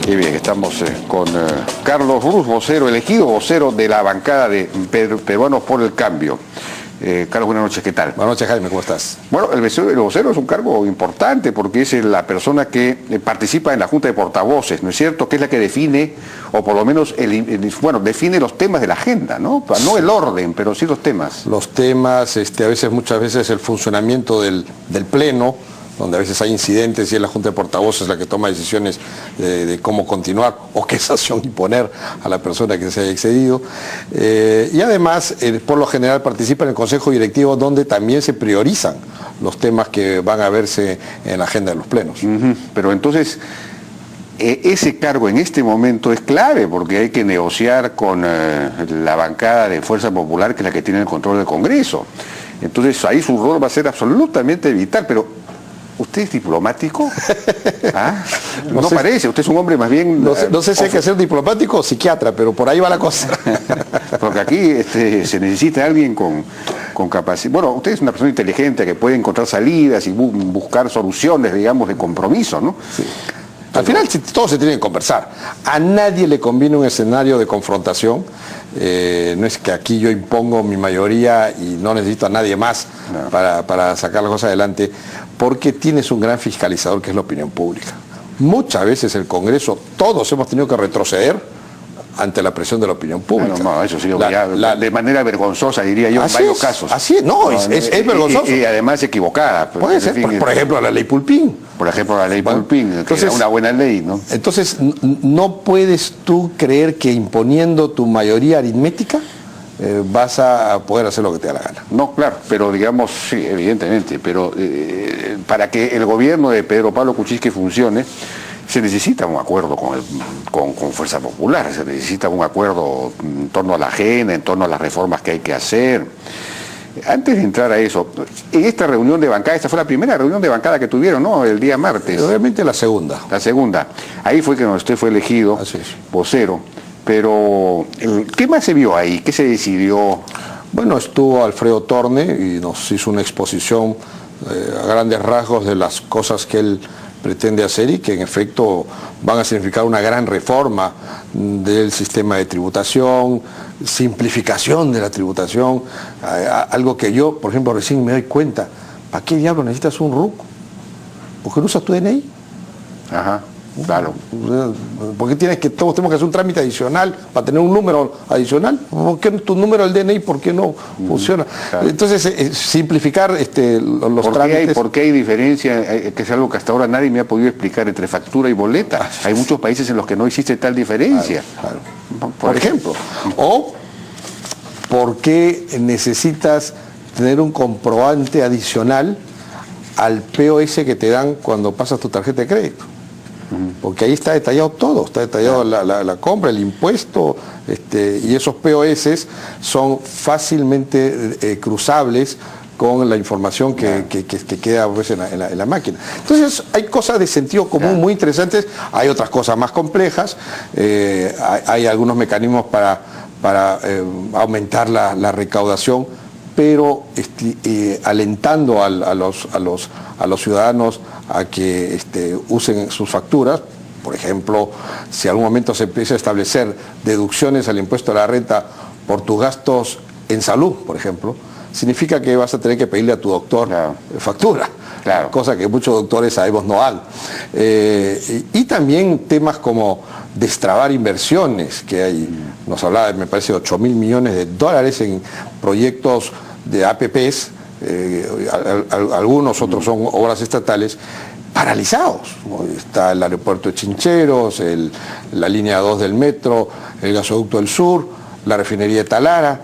Y bien, estamos con Carlos Ruz, vocero, elegido vocero de la bancada de Peruanos por el Cambio. Carlos, buenas noches, ¿qué tal? Buenas noches, Jaime, ¿cómo estás? Bueno, el vocero es un cargo importante porque es la persona que participa en la Junta de Portavoces, ¿no es cierto? Que es la que define, o por lo menos, define los temas de la agenda, ¿no? No el orden, pero sí los temas. Los temas, muchas veces el funcionamiento del Pleno, donde a veces hay incidentes y es la Junta de Portavoces la que toma decisiones de cómo continuar o qué sanción imponer a la persona que se haya excedido. Y además, por lo general, participa en el Consejo Directivo, donde también se priorizan los temas que van a verse en la agenda de los plenos. Pero entonces, ese cargo en este momento es clave, porque hay que negociar con la bancada de Fuerza Popular, que es la que tiene el control del Congreso. Entonces, ahí su rol va a ser absolutamente vital, pero... ¿usted es diplomático? ¿Ah? No parece, usted es un hombre más bien... No sé si hay que ser diplomático o psiquiatra, pero por ahí va la cosa. Porque aquí se necesita alguien con capacidad. Bueno, usted es una persona inteligente que puede encontrar salidas y buscar soluciones, digamos, de compromiso, ¿no? Sí. Al final todo se tiene que conversar. A nadie le conviene un escenario de confrontación. No es que aquí yo impongo mi mayoría y no necesito a nadie más para sacar las cosas adelante, porque tienes un gran fiscalizador que es la opinión pública. Muchas veces el Congreso, todos hemos tenido que retroceder ante la presión de la opinión pública. No, eso sí, de manera vergonzosa, diría yo, en varios casos. Así es, es vergonzoso. Y además equivocada. Puede ser, por ejemplo, la ley Pulpín. Por ejemplo, la ley Pulpín, que era una buena ley, ¿no? Entonces, no puedes tú creer que imponiendo tu mayoría aritmética vas a poder hacer lo que te da la gana. No, claro, pero digamos, sí, evidentemente, pero para que el gobierno de Pedro Pablo Kuczynski funcione, se necesita un acuerdo con Fuerza Popular, se necesita un acuerdo en torno a la agenda, en torno a las reformas que hay que hacer. Antes de entrar a eso, en esta reunión de bancada, esta fue la primera reunión de bancada que tuvieron, ¿no? El día martes. Obviamente la segunda. La segunda. Ahí fue que usted fue elegido vocero. Pero, ¿qué más se vio ahí? ¿Qué se decidió? Bueno, estuvo Alfredo Torne y nos hizo una exposición a grandes rasgos de las cosas que él pretende hacer y que en efecto van a significar una gran reforma del sistema de tributación, simplificación de la tributación, algo que yo, por ejemplo, recién me doy cuenta. ¿Para qué diablos necesitas un RUC? ¿Por qué no usas tu DNI? Ajá, claro. ¿Por qué todos tenemos que hacer un trámite adicional para tener un número adicional? ¿Por qué tu número del DNI, por qué no funciona? Claro. Entonces, simplificar los trámites. ¿Por qué hay diferencia, que es algo que hasta ahora nadie me ha podido explicar, entre factura y boleta? Hay muchos países en los que no existe tal diferencia. Claro. Por ejemplo. O, ¿por qué necesitas tener un comprobante adicional al POS que te dan cuando pasas tu tarjeta de crédito? Porque ahí está detallado todo, está detallado la compra, el impuesto, y esos POS son fácilmente cruzables con la información que queda pues, en la máquina. Entonces hay cosas de sentido común muy interesantes, hay otras cosas más complejas, hay algunos mecanismos para aumentar la recaudación, pero alentando a los ciudadanos a que usen sus facturas. Por ejemplo, si en algún momento se empieza a establecer deducciones al impuesto a la renta por tus gastos en salud, por ejemplo, significa que vas a tener que pedirle a tu doctor factura, cosa que muchos doctores sabemos no dan. Y también temas como destrabar inversiones, que hay, nos hablaba, me parece, 8.000 millones de dólares en proyectos de APPs, algunos otros son obras estatales, paralizados. Está el aeropuerto de Chincheros, la línea 2 del metro, el gasoducto del sur, la refinería de Talara.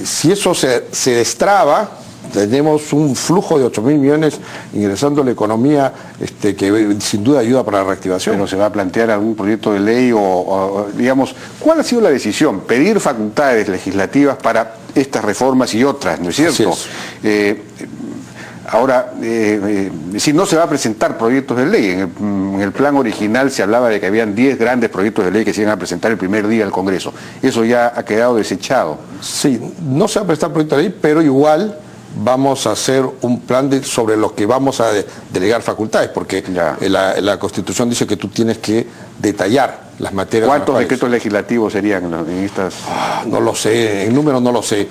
Si eso se destraba, tenemos un flujo de 8.000 millones ingresando a la economía que sin duda ayuda para la reactivación. Pero se va a plantear algún proyecto de ley o digamos, ¿cuál ha sido la decisión? Pedir facultades legislativas para estas reformas y otras, ¿no es cierto? Ahora, si no se va a presentar proyectos de ley, en el plan original se hablaba de que habían 10 grandes proyectos de ley que se iban a presentar el primer día al Congreso. Eso ya ha quedado desechado. Sí, no se va a presentar proyectos de ley, pero igual vamos a hacer un plan sobre lo que vamos a delegar facultades, porque la Constitución dice que tú tienes que detallar las materias. ¿Cuántos decretos legislativos serían en estas? No lo sé, en números no lo sé,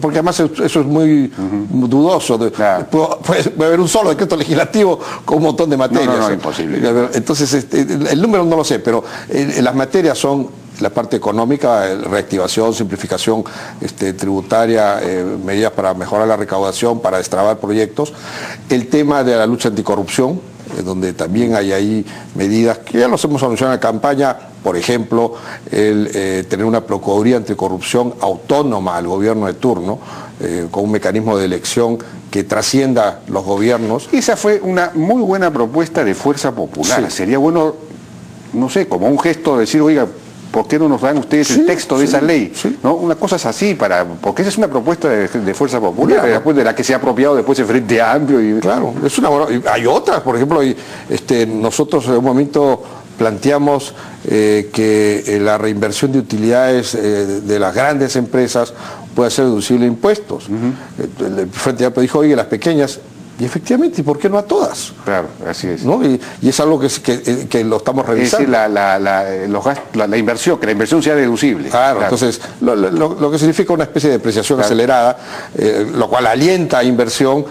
porque además eso es muy dudoso. Puede haber un solo decreto legislativo con un montón de materias. No, imposible. Entonces, el número no lo sé, pero las materias son la parte económica, reactivación, simplificación tributaria, medidas para mejorar la recaudación, para destrabar proyectos, el tema de la lucha anticorrupción, donde también hay ahí medidas que ya los hemos anunciado en la campaña, por ejemplo, el tener una Procuraduría Anticorrupción autónoma al gobierno de turno, con un mecanismo de elección que trascienda los gobiernos. Esa fue una muy buena propuesta de Fuerza Popular. Sí. Sería bueno, no sé, como un gesto de decir, oiga, ¿por qué no nos dan ustedes el texto de esa ley? ¿No? Una cosa es así, porque esa es una propuesta de Fuerza Popular, después de la que se ha apropiado después el Frente Amplio. Claro, es una hay otras, por ejemplo, nosotros en un momento planteamos que la reinversión de utilidades de las grandes empresas pueda ser deducible de impuestos. El Frente Amplio dijo, oye, las pequeñas... Y efectivamente, ¿y por qué no a todas? Claro, así es. ¿No? Y es algo que lo estamos revisando. Es decir, la inversión, que la inversión sea deducible. Claro. Entonces, lo que significa una especie de depreciación acelerada, lo cual alienta inversión.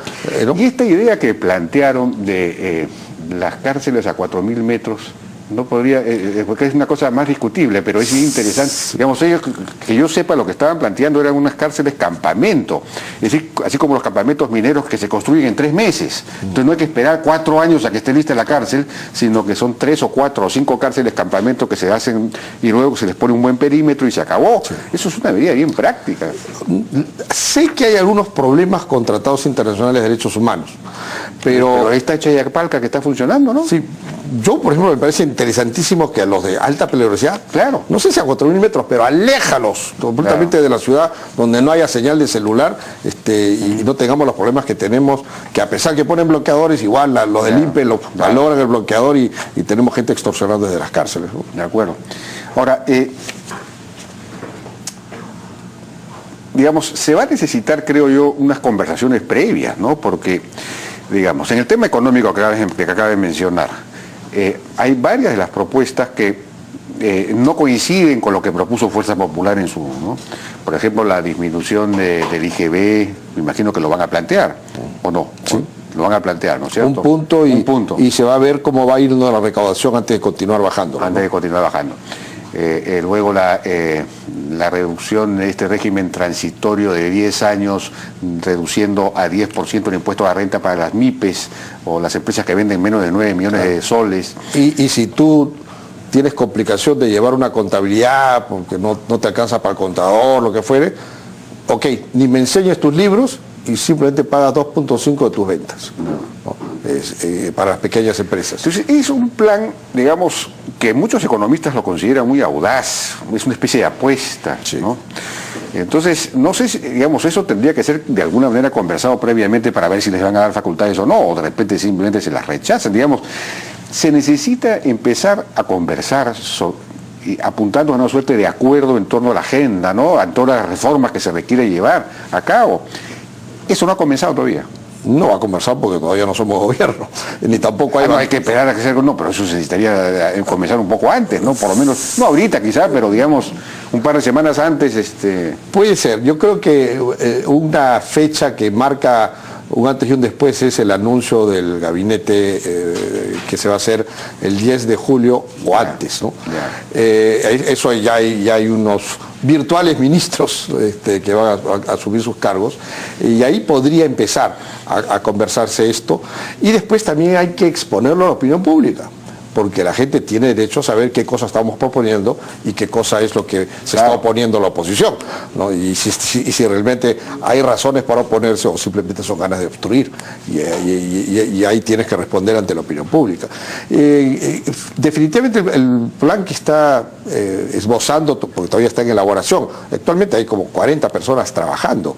¿No? Y esta idea que plantearon de las cárceles a 4.000 metros, no podría, porque es una cosa más discutible, pero es interesante. Digamos, ellos, que yo sepa, lo que estaban planteando eran unas cárceles campamento, es decir, así como los campamentos mineros que se construyen en 3 meses. Entonces no hay que esperar 4 años a que esté lista la cárcel, sino que son 3 o 4 o 5 cárceles campamento que se hacen y luego se les pone un buen perímetro y se acabó. Sí. Eso es una medida bien práctica. Sé que hay algunos problemas con tratados internacionales de derechos humanos, pero esta Chayacpalca que está funcionando, ¿no? Sí. Yo, por ejemplo, me parece interesantísimo que a los de alta peligrosidad, claro, no sé si a 4.000 metros, pero aléjalos completamente de la ciudad, donde no haya señal de celular y no tengamos los problemas que tenemos, que a pesar que ponen bloqueadores, igual los del INPE valoran el bloqueador y tenemos gente extorsionada desde las cárceles, ¿no? De acuerdo. Ahora, digamos, se va a necesitar, creo yo, unas conversaciones previas, ¿no? Porque, digamos, en el tema económico que acaba de mencionar, hay varias de las propuestas que no coinciden con lo que propuso Fuerza Popular en su, ¿no? Por ejemplo, la disminución del IGB, me imagino que lo van a plantear, ¿o no? Sí. Lo van a plantear, ¿no es cierto? Un punto y se va a ver cómo va a ir la recaudación antes de continuar bajando. Antes de continuar bajando. Luego la reducción de este régimen transitorio de 10 años, reduciendo a 10% el impuesto a la renta para las MIPES o las empresas que venden menos de 9 millones de soles. Y si tú tienes complicación de llevar una contabilidad porque no te alcanza para el contador, lo que fuere, ok, ni me enseñes tus libros y simplemente pagas 2.5 de tus ventas. ¿No? Para las pequeñas empresas. Entonces, es un plan, digamos, que muchos economistas lo consideran muy audaz, es una especie de apuesta, sí, ¿no? Entonces, no sé si, digamos, eso tendría que ser de alguna manera conversado previamente para ver si les van a dar facultades o no, o de repente simplemente se las rechazan, digamos. Se necesita empezar a conversar apuntando a una suerte de acuerdo en torno a la agenda, ¿no? En todas las reformas que se requiere llevar a cabo. Eso no ha comenzado todavía. No va a conversar porque todavía no somos gobierno, ni tampoco hay... no hay que esperar a que sea... No, pero eso se necesitaría comenzar un poco antes, ¿no? Por lo menos, no ahorita quizá, pero digamos, un par de semanas antes... Puede ser. Yo creo que una fecha que marca un antes y un después es el anuncio del gabinete que se va a hacer el 10 de julio o antes, ¿no? Eso ya hay unos virtuales ministros que van a asumir sus cargos y ahí podría empezar a conversarse esto y después también hay que exponerlo a la opinión pública, porque la gente tiene derecho a saber qué cosa estamos proponiendo y qué cosa es lo que se está oponiendo la oposición, ¿no? Y si realmente hay razones para oponerse o simplemente son ganas de obstruir, y ahí tienes que responder ante la opinión pública. Definitivamente el plan que está esbozando, porque todavía está en elaboración, actualmente hay como 40 personas trabajando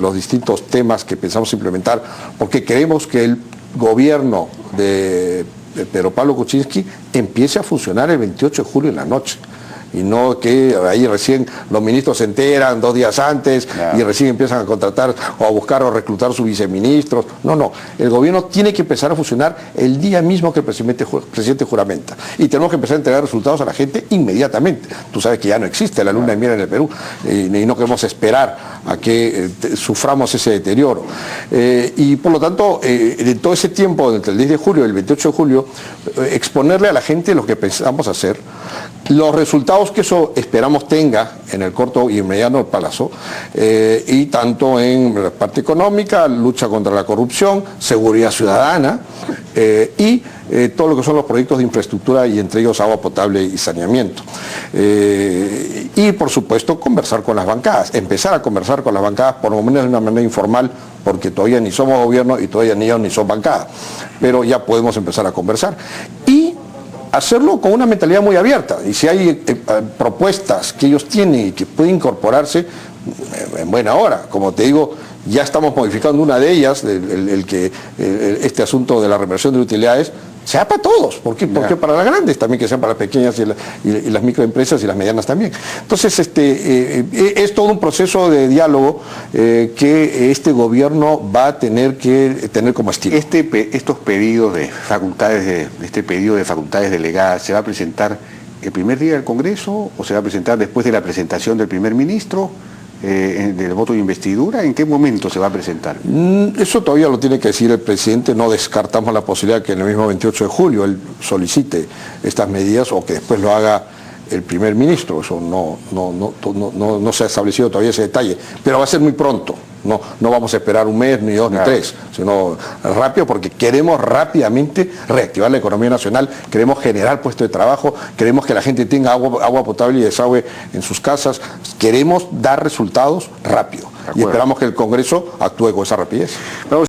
los distintos temas que pensamos implementar, porque queremos que el gobierno de Pedro Pablo Kuczynski empiece a funcionar el 28 de julio en la noche. y no que ahí recién los ministros se enteran 2 días antes y recién empiezan a contratar o a buscar o reclutar sus viceministros. No, el gobierno tiene que empezar a funcionar el día mismo que el presidente juramenta, y tenemos que empezar a entregar resultados a la gente inmediatamente. Tú sabes que ya no existe la luna de miel en el Perú, y no queremos esperar a que suframos ese deterioro. Y por lo tanto, en todo ese tiempo, entre el 10 de julio y el 28 de julio, exponerle a la gente lo que pensamos hacer, los resultados que eso esperamos tenga en el corto y mediano plazo, y tanto en la parte económica, lucha contra la corrupción, seguridad ciudadana, y todo lo que son los proyectos de infraestructura, y entre ellos agua potable y saneamiento. Y por supuesto conversar con las bancadas, empezar a conversar con las bancadas, por lo menos de una manera informal, porque todavía ni somos gobierno y todavía ni ellos ni son bancadas, pero ya podemos empezar a conversar. Y hacerlo con una mentalidad muy abierta, y si hay propuestas que ellos tienen y que pueden incorporarse, en buena hora. Como te digo, ya estamos modificando una de ellas, este asunto de la reversión de utilidades, sea para todos, porque para las grandes también, que sean para las pequeñas y las microempresas y las medianas también. Entonces, es todo un proceso de diálogo que este gobierno va a tener que tener como estilo. Estos pedidos de facultades, este pedido de facultades delegadas, ¿se va a presentar el primer día del Congreso o se va a presentar después de la presentación del primer ministro? Del voto de investidura, ¿en qué momento se va a presentar? Eso todavía lo tiene que decir el presidente. No descartamos la posibilidad que en el mismo 28 de julio él solicite estas medidas, o que después lo haga el primer ministro. Eso no se ha establecido todavía ese detalle, pero va a ser muy pronto. No vamos a esperar un mes, ni 2, ni 3, sino rápido, porque queremos rápidamente reactivar la economía nacional, queremos generar puestos de trabajo, queremos que la gente tenga agua potable y desagüe en sus casas, queremos dar resultados rápido, y esperamos que el Congreso actúe con esa rapidez.